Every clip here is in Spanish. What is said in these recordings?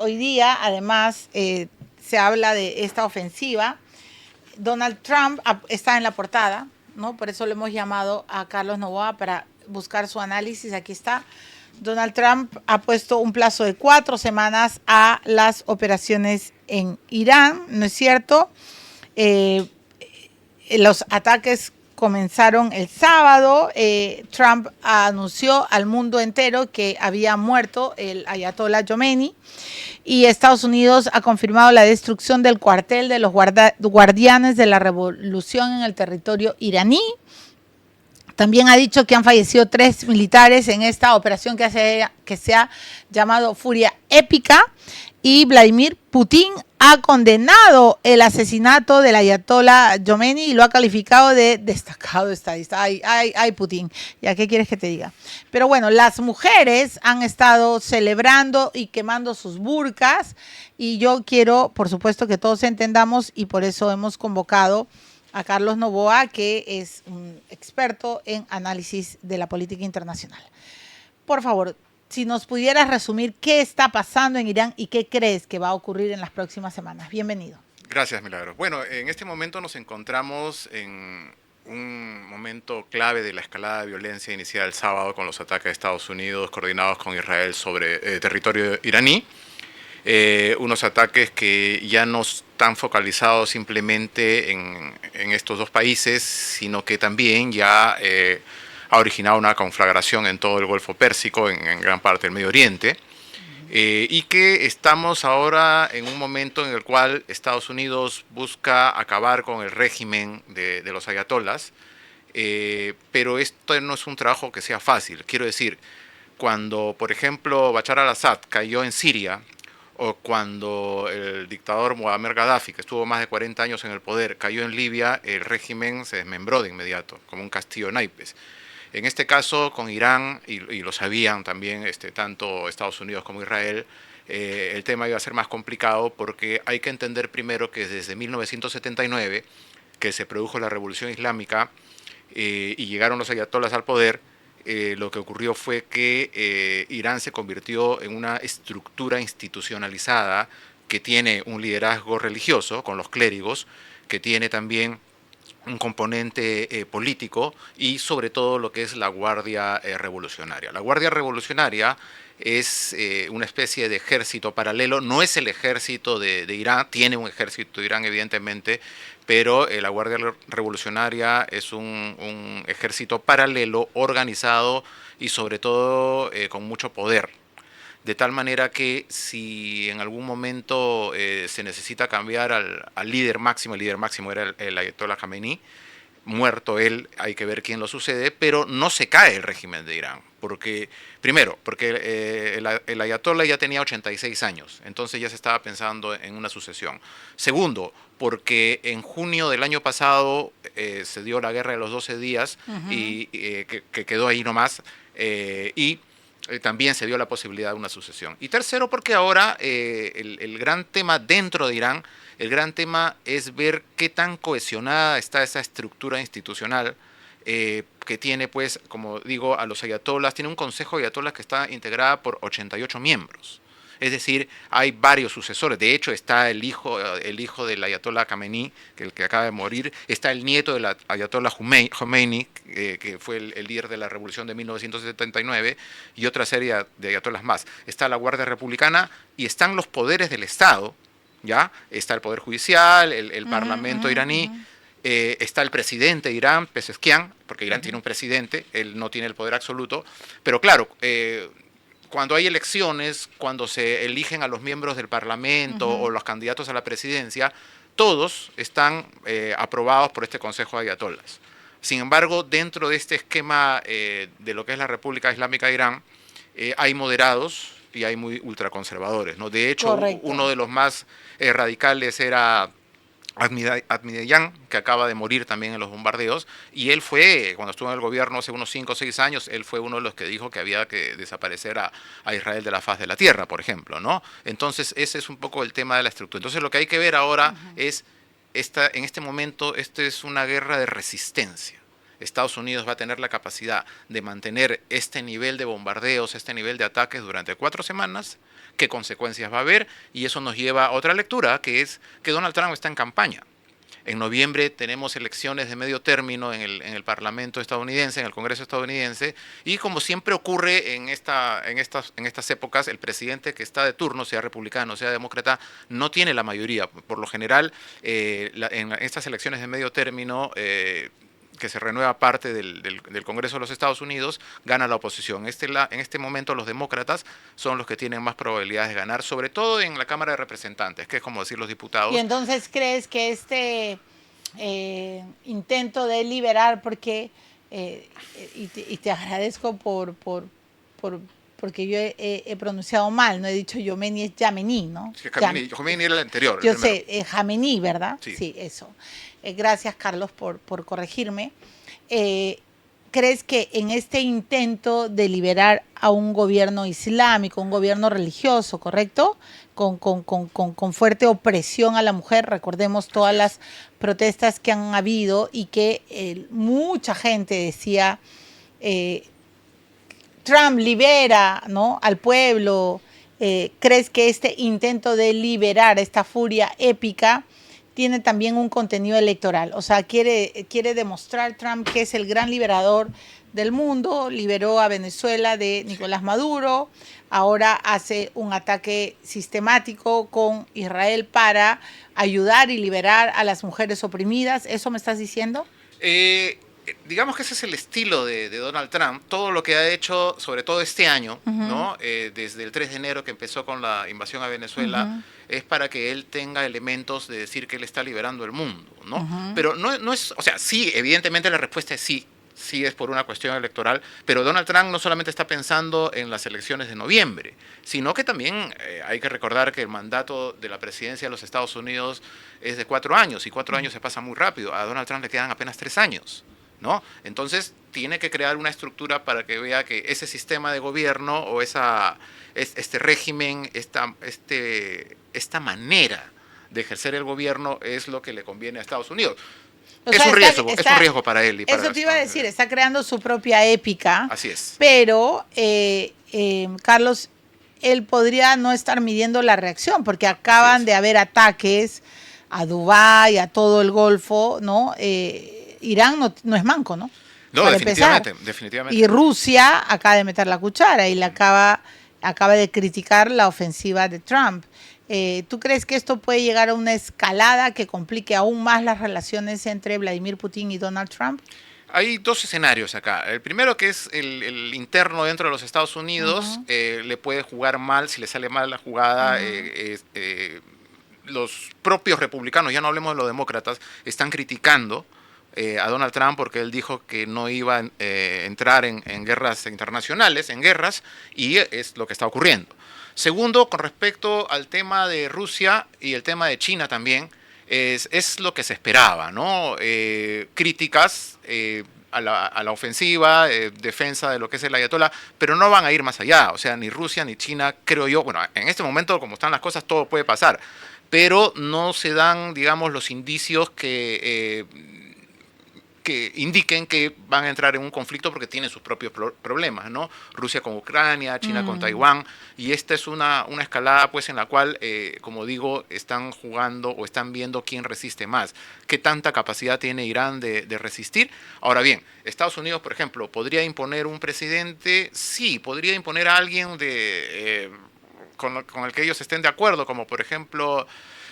Hoy día, además, se habla de esta ofensiva. Donald Trump está en la portada, ¿no? Por eso lo hemos llamado a Carlos Novoa para buscar su análisis. Aquí está. Donald Trump ha puesto un plazo de 4 semanas a las operaciones en Irán, ¿no es cierto? Los ataques comenzaron el sábado. Trump anunció al mundo entero que había muerto el ayatollah Khomeini y Estados Unidos ha confirmado la destrucción del cuartel de los guardianes de la revolución en el territorio iraní. También ha dicho que han fallecido 3 militares en esta operación que se ha llamado Furia Épica, y Vladimir Putin ha condenado el asesinato del ayatollah Khomeini y lo ha calificado de destacado estadista. Ay, Putin, ¿ya qué quieres que te diga? Pero bueno, las mujeres han estado celebrando y quemando sus burkas, y yo quiero, por supuesto, que todos entendamos, y por eso hemos convocado a Carlos Novoa, que es un experto en análisis de la política internacional. Por favor, si nos pudieras resumir qué está pasando en Irán y qué crees que va a ocurrir en las próximas semanas. Bienvenido. Gracias, Milagros. Bueno, en este momento nos encontramos en un momento clave de la escalada de violencia iniciada el sábado con los ataques de Estados Unidos coordinados con Israel sobre territorio iraní. Unos ataques que ya no están focalizados simplemente en estos dos países, sino que también ya ha originado una conflagración en todo el Golfo Pérsico, en gran parte del Medio Oriente, y que estamos ahora en un momento en el cual Estados Unidos busca acabar con el régimen de los ayatolás, pero esto no es un trabajo que sea fácil. Quiero decir, cuando, por ejemplo, Bashar al-Assad cayó en Siria, o cuando el dictador Muammar Gaddafi, que estuvo más de 40 años en el poder, cayó en Libia, el régimen se desmembró de inmediato, como un castillo de naipes. En este caso, con Irán, y lo sabían también tanto Estados Unidos como Israel, el tema iba a ser más complicado porque hay que entender primero que desde 1979, que se produjo la Revolución Islámica y llegaron los ayatolás al poder, lo que ocurrió fue que Irán se convirtió en una estructura institucionalizada que tiene un liderazgo religioso con los clérigos, que tiene también un componente político y sobre todo lo que es la Guardia Revolucionaria. La Guardia Revolucionaria es una especie de ejército paralelo, no es el ejército de Irán, tiene un ejército de Irán evidentemente, pero la Guardia Revolucionaria es un ejército paralelo, organizado y sobre todo con mucho poder. De tal manera que si en algún momento se necesita cambiar al líder máximo, el líder máximo era el Ayatollah Khamenei, muerto él, hay que ver quién lo sucede, pero no se cae el régimen de Irán. Porque, primero, porque el Ayatollah ya tenía 86 años, entonces ya se estaba pensando en una sucesión. Segundo, porque en junio del año pasado se dio la guerra de los 12 días y que quedó ahí nomás, y también se dio la posibilidad de una sucesión. Y tercero, porque ahora el gran tema dentro de Irán, el gran tema es ver qué tan cohesionada está esa estructura institucional que tiene, pues, como digo, a los ayatolás. Tiene un consejo de ayatolás que está integrada por 88 miembros. Es decir, hay varios sucesores. De hecho, está el hijo del ayatollah Khamenei, el que acaba de morir. Está el nieto del ayatollah Khomeini, que fue el líder de la revolución de 1979, y otra serie de ayatolás más. Está la Guardia Republicana y están los poderes del Estado, ¿ya? Está el Poder Judicial, el Parlamento iraní. Está el presidente de Irán, Pezeshkian, porque Irán tiene un presidente, él no tiene el poder absoluto, pero claro, cuando hay elecciones, cuando se eligen a los miembros del Parlamento o los candidatos a la presidencia, todos están aprobados por este Consejo de Ayatolás. Sin embargo, dentro de este esquema de lo que es la República Islámica de Irán, hay moderados y hay muy ultraconservadores, ¿no? De hecho, Correcto. uno de los más radicales era Ahmadinejad, que acaba de morir también en los bombardeos, y él fue, cuando estuvo en el gobierno hace unos 5 o 6 años, él fue uno de los que dijo que había que desaparecer a Israel de la faz de la tierra, por ejemplo, ¿no? Entonces, ese es un poco el tema de la estructura. Entonces, lo que hay que ver ahora es, en este momento, esto es una guerra de resistencia. Estados Unidos va a tener la capacidad de mantener este nivel de bombardeos, este nivel de ataques durante 4 semanas, qué consecuencias va a haber, y eso nos lleva a otra lectura, que es que Donald Trump está en campaña. En noviembre tenemos elecciones de medio término en el Parlamento estadounidense, en el Congreso estadounidense, y como siempre ocurre en estas épocas, el presidente que está de turno, sea republicano, sea demócrata, no tiene la mayoría. Por lo general, en estas elecciones de medio término, que se renueva parte del Congreso de los Estados Unidos, gana la oposición. En este momento los demócratas son los que tienen más probabilidades de ganar, sobre todo en la Cámara de Representantes, que es como decir los diputados. Y entonces crees que este intento de liberar, porque, y te agradezco porque yo he pronunciado mal, no he dicho Yomeni, es Yamení, ¿no? Es que Khomeini era el anterior. Yo sé, Jamení, ¿verdad? Sí, sí eso. Gracias, Carlos, por corregirme. ¿Crees que en este intento de liberar a un gobierno islámico, un gobierno religioso, correcto? Con fuerte opresión a la mujer, recordemos todas las protestas que han habido y que mucha gente decía, Trump libera, ¿no?, al pueblo. ¿Crees que este intento de liberar esta furia épica tiene también un contenido electoral? O sea, quiere demostrar Trump que es el gran liberador del mundo, liberó a Venezuela de Nicolás Maduro, ahora hace un ataque sistemático con Israel para ayudar y liberar a las mujeres oprimidas. ¿Eso me estás diciendo? Digamos que ese es el estilo de Donald Trump. Todo lo que ha hecho, sobre todo este año, ¿no? Desde el 3 de enero que empezó con la invasión a Venezuela, es para que él tenga elementos de decir que él está liberando el mundo, ¿no? Pero no es, o sea, sí, evidentemente la respuesta es sí. Sí es por una cuestión electoral, pero Donald Trump no solamente está pensando en las elecciones de noviembre, sino que también hay que recordar que el mandato de la presidencia de los Estados Unidos es de 4 años, y 4 años se pasa muy rápido. A Donald Trump le quedan apenas 3 años. ¿No? Entonces tiene que crear una estructura para que vea que ese sistema de gobierno o este régimen, esta manera de ejercer el gobierno es lo que le conviene a Estados Unidos. Es un riesgo para él. Y para eso te iba a decir, está creando su propia épica. Así es. Pero, Carlos, él podría no estar midiendo la reacción, porque acaban de haber ataques a Dubái, a todo el Golfo, ¿no? Irán no es manco, ¿no? No, para definitivamente, empezar. definitivamente. Y Rusia acaba de meter la cuchara y acaba de criticar la ofensiva de Trump. ¿Tú crees que esto puede llegar a una escalada que complique aún más las relaciones entre Vladimir Putin y Donald Trump? Hay 2 escenarios acá. El primero, que es el interno dentro de los Estados Unidos, le puede jugar mal. Si le sale mal la jugada, los propios republicanos, ya no hablemos de los demócratas, están criticando a Donald Trump porque él dijo que no iba a entrar en guerras internacionales, en guerras, y es lo que está ocurriendo. Segundo, con respecto al tema de Rusia y el tema de China también, es lo que se esperaba, ¿no? Críticas a la ofensiva, defensa de lo que es el ayatolá, pero no van a ir más allá. O sea, ni Rusia ni China, creo yo, bueno, en este momento, como están las cosas, todo puede pasar, pero no se dan, digamos, los indicios que indiquen que van a entrar en un conflicto porque tienen sus propios problemas, ¿no? Rusia con Ucrania, China con Taiwán, y esta es una escalada, pues, en la cual, como digo, están jugando o están viendo quién resiste más, qué tanta capacidad tiene Irán de resistir. Ahora bien, Estados Unidos, por ejemplo, ¿podría imponer un presidente? Sí, podría imponer a alguien con el que ellos estén de acuerdo, como por ejemplo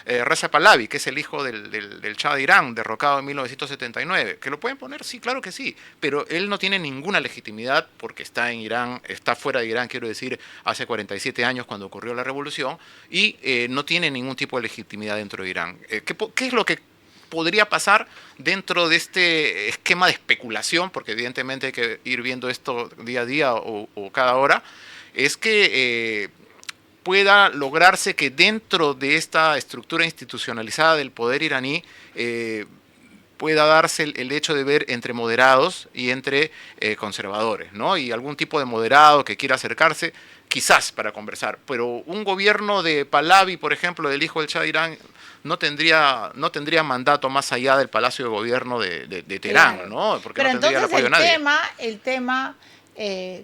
Reza Pahlavi, que es el hijo del Shah de Irán, derrocado en 1979. ¿Que lo pueden poner? Sí, claro que sí, pero él no tiene ninguna legitimidad porque está en Irán, está fuera de Irán, quiero decir, hace 47 años cuando ocurrió la revolución, y no tiene ningún tipo de legitimidad dentro de Irán. ¿Qué es lo que podría pasar dentro de este esquema de especulación? Porque evidentemente hay que ir viendo esto día a día o cada hora. Es que pueda lograrse que dentro de esta estructura institucionalizada del poder iraní pueda darse el hecho de ver entre moderados y entre conservadores, ¿no? Y algún tipo de moderado que quiera acercarse, quizás para conversar. Pero un gobierno de Pahlavi, por ejemplo, del hijo del Shah de Irán, no tendría mandato más allá del Palacio de Gobierno de Teherán, Claro. ¿no? Porque Pero no tendría el entonces apoyo de nadie. el tema,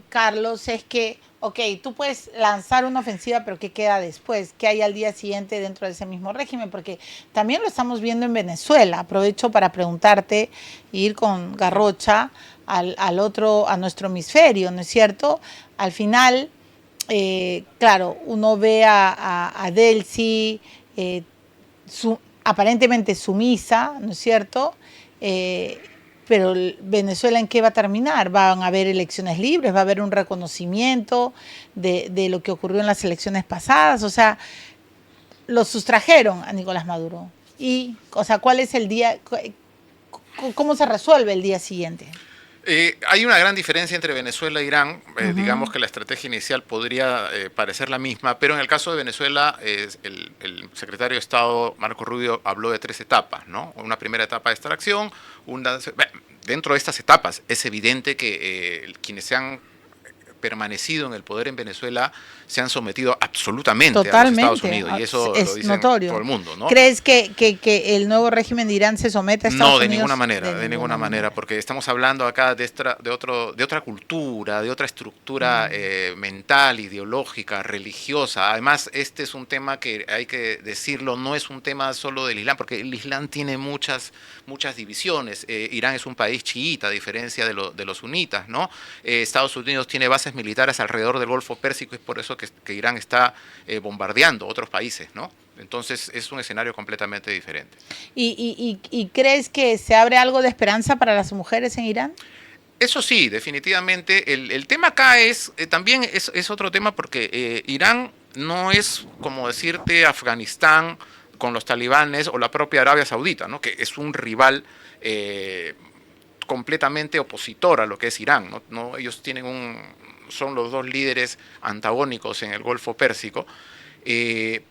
Carlos, es que, ok, tú puedes lanzar una ofensiva, pero ¿qué queda después? ¿Qué hay al día siguiente dentro de ese mismo régimen? Porque también lo estamos viendo en Venezuela. Aprovecho para preguntarte, ir con Garrocha a nuestro hemisferio, ¿no es cierto? Al final, claro, uno ve a Delcy, eh, aparentemente sumisa, ¿no es cierto? Eh, pero Venezuela, ¿en qué va a terminar? Van a haber elecciones libres, va a haber un reconocimiento de lo que ocurrió en las elecciones pasadas. O sea, lo sustrajeron a Nicolás Maduro. Y, o sea, ¿cuál es el día? ¿Cómo se resuelve el día siguiente? Hay una gran diferencia entre Venezuela e Irán. Digamos Ujú. que la estrategia inicial podría parecer la misma, pero en el caso de Venezuela, el secretario de Estado, Marco Rubio, habló de 3 etapas, ¿no? Una primera etapa de extracción, dentro de estas etapas es evidente que quienes se han permanecido en el poder en Venezuela se han sometido absolutamente a los Estados Totalmente, Unidos, y eso lo es dicen todo notorio. el mundo, ¿no? ¿Crees que el nuevo régimen de Irán se somete a No, Estados de ninguna Unidos? manera, De de ninguna ninguna manera, manera. porque estamos hablando acá de otra cultura, de otra estructura mental, ideológica, religiosa. Además, este es un tema que hay que decirlo, no es un tema solo del Islam, porque el Islam tiene muchas divisiones. Irán es un país chiita, a diferencia de los sunitas, ¿no? Estados Unidos tiene bases militares alrededor del Golfo Pérsico, es por eso que Irán está bombardeando otros países, ¿no? Entonces es un escenario completamente diferente. ¿Y crees que se abre algo de esperanza para las mujeres en Irán? Eso sí, definitivamente. El tema acá también es otro tema porque Irán no es, como decirte, Afganistán con los talibanes o la propia Arabia Saudita, ¿no? Que es un rival completamente opositor a lo que es Irán, ¿no? Ellos son los dos líderes antagónicos en el Golfo Pérsico,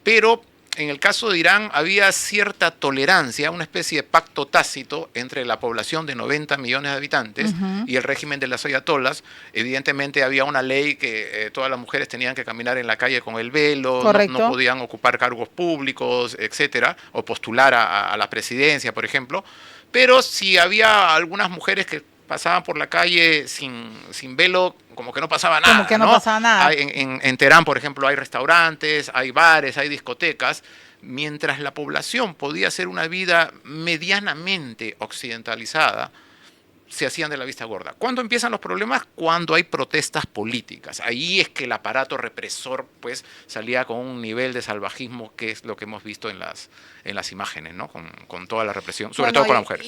pero en el caso de Irán había cierta tolerancia, una especie de pacto tácito entre la población de 90 millones de habitantes y el régimen de las ayatolás. Evidentemente había una ley que todas las mujeres tenían que caminar en la calle con el velo, no Correcto. podían ocupar cargos públicos, etcétera, o postular a la presidencia, por ejemplo. Pero si había algunas mujeres que pasaban por la calle sin velo, como que no pasaba Como nada, que no ¿no? pasaba nada. En Teherán, por ejemplo, hay restaurantes, hay bares, hay discotecas, mientras la población podía hacer una vida medianamente occidentalizada, se hacían de la vista gorda. ¿Cuándo empiezan los problemas? Cuando hay protestas políticas. Ahí es que el aparato represor pues salía con un nivel de salvajismo que es lo que hemos visto en las imágenes, ¿no? Con toda la represión, sobre Bueno, todo con las mujeres.